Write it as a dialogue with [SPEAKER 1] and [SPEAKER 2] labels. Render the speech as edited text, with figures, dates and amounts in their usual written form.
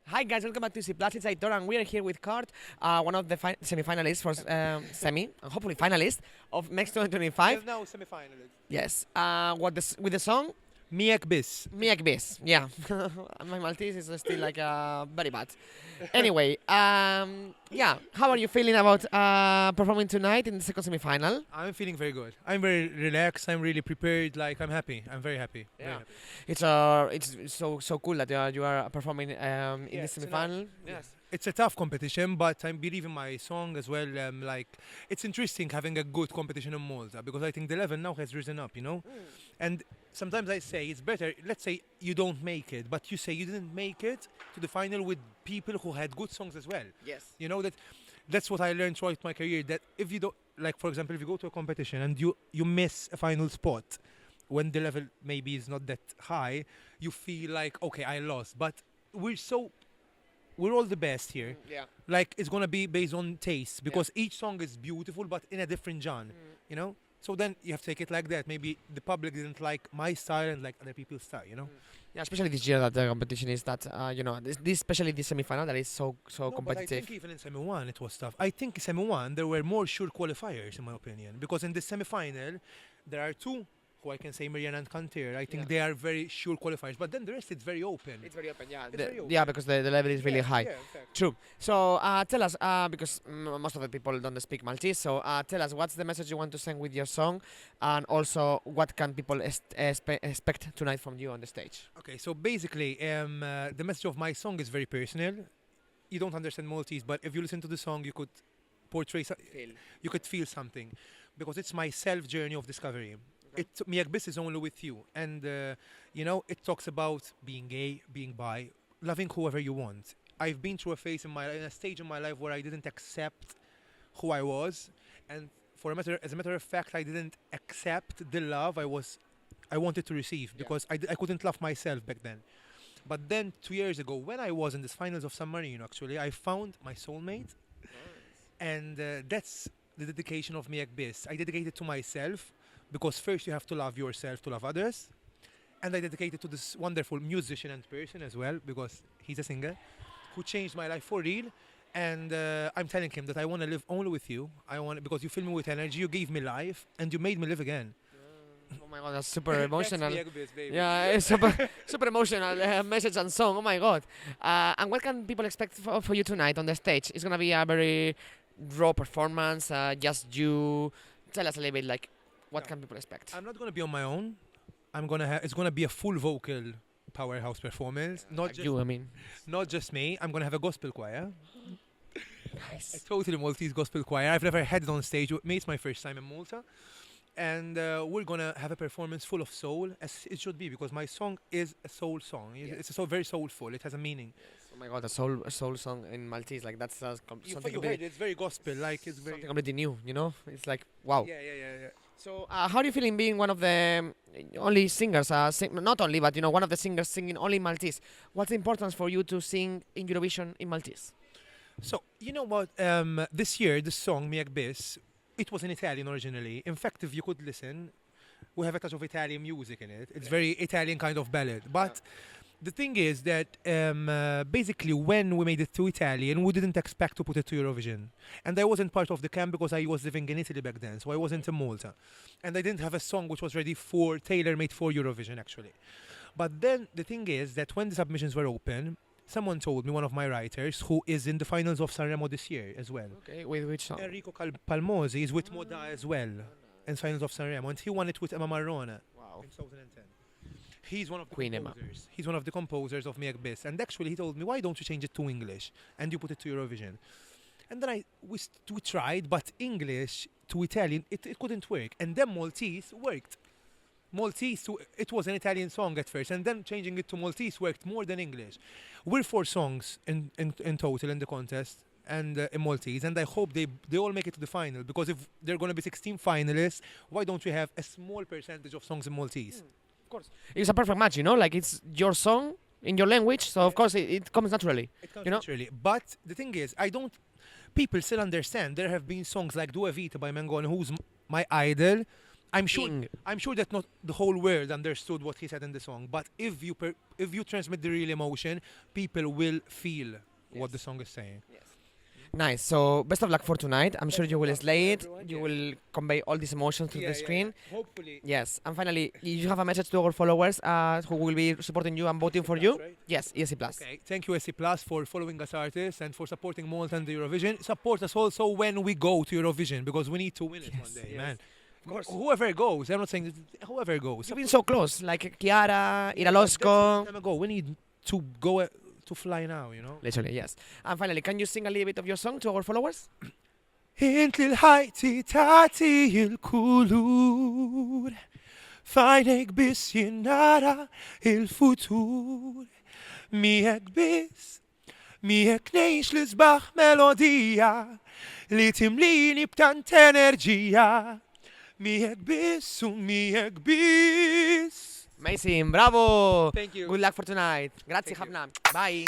[SPEAKER 1] Hi guys, welcome back to ESCplus. It's Aitor and we are here with Cart, one of the semi-finalists for semi, and hopefully finalist of MESC 2025.
[SPEAKER 2] Now semi-finalist.
[SPEAKER 1] Yes. With the song
[SPEAKER 2] Miegħek Biss.
[SPEAKER 1] Miegħek Biss. Yeah. My Maltese is still like very bad. Anyway, yeah. How are you feeling about performing tonight in the second semi-final?
[SPEAKER 2] I'm feeling very good. I'm very relaxed. I'm really prepared. Like I'm happy. I'm very happy.
[SPEAKER 1] Yeah.
[SPEAKER 2] Very happy.
[SPEAKER 1] It's so cool that you are performing in the semi-final.
[SPEAKER 2] Yes. It's a tough competition, but I'm believing my song as well. Like it's interesting having a good competition in Malta because I think the level now has risen up, you know. And sometimes I say it's better. Let's say you don't make it, but you say you didn't make it to the final with people who had good songs as well.
[SPEAKER 1] Yes.
[SPEAKER 2] You know that's what I learned throughout my career. That if you don't, like for example, if you go to a competition and you miss a final spot when the level maybe is not that high, you feel like okay, I lost. But we're all the best here.
[SPEAKER 1] Yeah.
[SPEAKER 2] Like it's gonna be based on taste because each song is beautiful but in a different genre, you know. So then you have to take it like that. Maybe the public didn't like my style and like other people's style, you know.
[SPEAKER 1] Yeah, especially this year that the competition is that this especially this semi-final that is so
[SPEAKER 2] No, but I
[SPEAKER 1] competitive.
[SPEAKER 2] think even in semi-1 it was tough. I think semi-1 there were more sure qualifiers in my opinion because in the semi-final there are two who I can say Marianne and Cantir. I think they are very sure qualifiers, but then the rest it's very open.
[SPEAKER 1] It's very open, yeah.
[SPEAKER 2] It's very open.
[SPEAKER 1] Yeah, because the level is really high.
[SPEAKER 2] Yeah, exactly.
[SPEAKER 1] True. So tell us, because most of the people don't speak Maltese, so tell us what's the message you want to send with your song, and also what can people expect tonight from you on the stage?
[SPEAKER 2] Okay, so basically, the message of my song is very personal. You don't understand Maltese, but if you listen to the song, you could portray, you could feel something, because it's my self journey of discovery. Miegħek Biss is only with you, and you know it talks about being gay, being bi, loving whoever you want. I've been through a stage in my life where I didn't accept who I was, and as a matter of fact, I didn't accept the love I wanted to receive because I couldn't love myself back then. But then 2 years ago, when I was in the finals of San Marino, actually, I found my soulmate, and that's the dedication of Miegħek Biss. I dedicate it to myself. Because first you have to love yourself to love others. And I dedicate it to this wonderful musician and person as well, because he's a singer, who changed my life for real. And I'm telling him that I want to live only with you. Because you fill me with energy, you gave me life, and you made me live again.
[SPEAKER 1] Oh my God, that's super emotional.
[SPEAKER 2] That's Miegħek Biss, baby.
[SPEAKER 1] Yeah, it's super emotional message and song. Oh my God. And what can people expect for you tonight on the stage? It's gonna be a very raw performance. Just you. Tell us a little bit like. What can people expect?
[SPEAKER 2] I'm not going to be on my own. It's going to be a full vocal powerhouse performance. Not just me. I'm going to have a gospel choir.
[SPEAKER 1] Nice.
[SPEAKER 2] A totally Maltese gospel choir. I've never had it on stage with me. It's my first time in Malta. And we're going to have a performance full of soul, as it should be, because my song is a soul song. It's very soulful. It has a meaning.
[SPEAKER 1] Oh my God, a soul song in Maltese, like that's something completely,
[SPEAKER 2] it's very gospel, like it's very
[SPEAKER 1] something completely new, you know? It's like, wow.
[SPEAKER 2] Yeah.
[SPEAKER 1] So how are you feeling being one of the only singers, not only, but you know, one of the singers singing only in Maltese? What's the importance for you to sing in Eurovision in Maltese?
[SPEAKER 2] So, you know what, this year, the song, Miegħek Biss, it was in Italian originally. In fact, if you could listen, we have a touch of Italian music in it. It's very Italian kind of ballad. But the thing is that basically when we made it to Italian, we didn't expect to put it to Eurovision. And I wasn't part of the camp because I was living in Italy back then, so I wasn't in Malta. And I didn't have a song which was ready tailor-made for Eurovision, actually. But then the thing is that when the submissions were open, someone told me, one of my writers, who is in the finals of Sanremo this year as well.
[SPEAKER 1] Okay, with which song?
[SPEAKER 2] Enrico Palmosi is with Moda as well in finals of Sanremo, and he won it with Emma Marrone in 2010. He's one of the
[SPEAKER 1] Queen
[SPEAKER 2] composers.
[SPEAKER 1] Emma.
[SPEAKER 2] He's one of the composers of Miegħek Biss. And actually he told me, why don't you change it to English and you put it to Eurovision? And then we tried, but English to Italian, it couldn't work. And then Maltese worked. It was an Italian song at first, and then changing it to Maltese worked more than English. We're 4 songs in total in the contest, and in Maltese, and I hope they all make it to the final, because if there are going to be 16 finalists, why don't we have a small percentage of songs in Maltese?
[SPEAKER 1] Of course. It's a perfect match, you know, like it's your song in your language, so of course it comes naturally.
[SPEAKER 2] It comes
[SPEAKER 1] you know?
[SPEAKER 2] naturally. But the thing is, people still understand there have been songs like Dua Vita by Mengone, who's my idol. I'm sure
[SPEAKER 1] King.
[SPEAKER 2] I'm sure that not the whole world understood what he said in the song, but if you transmit the real emotion, people will feel what the song is saying.
[SPEAKER 1] Nice. So best of luck for tonight. I'm sure you will slay it. You will convey all these emotions to the screen.
[SPEAKER 2] Hopefully.
[SPEAKER 1] Yes. And finally, you have a message to our followers who will be supporting you and voting for you.
[SPEAKER 2] Right?
[SPEAKER 1] Yes, ESCplus.
[SPEAKER 2] Okay. Thank you, ESCplus, for following us artists and for supporting Malta and the Eurovision. Support us also when we go to Eurovision, because we need to win it one day, man.
[SPEAKER 1] Of course.
[SPEAKER 2] Whoever goes, I'm not saying whoever goes.
[SPEAKER 1] You've been so close, like Chiara, Iralosco.
[SPEAKER 2] We need to go to fly now, you know.
[SPEAKER 1] Literally, yes. And finally, can you sing a little bit of your song to our followers?
[SPEAKER 2] Int l-ħajti tati il-kulur, fajnek biss jinnara il-futur. Miegħek biss, miegħek nejx li sbaħ melodija, li timlini b'tant enerġija. Miegħek biss u miegħek biss.
[SPEAKER 1] Amazing, bravo!
[SPEAKER 2] Thank you.
[SPEAKER 1] Good luck for tonight. Grazie
[SPEAKER 2] Thank you.
[SPEAKER 1] ħafna. Bye.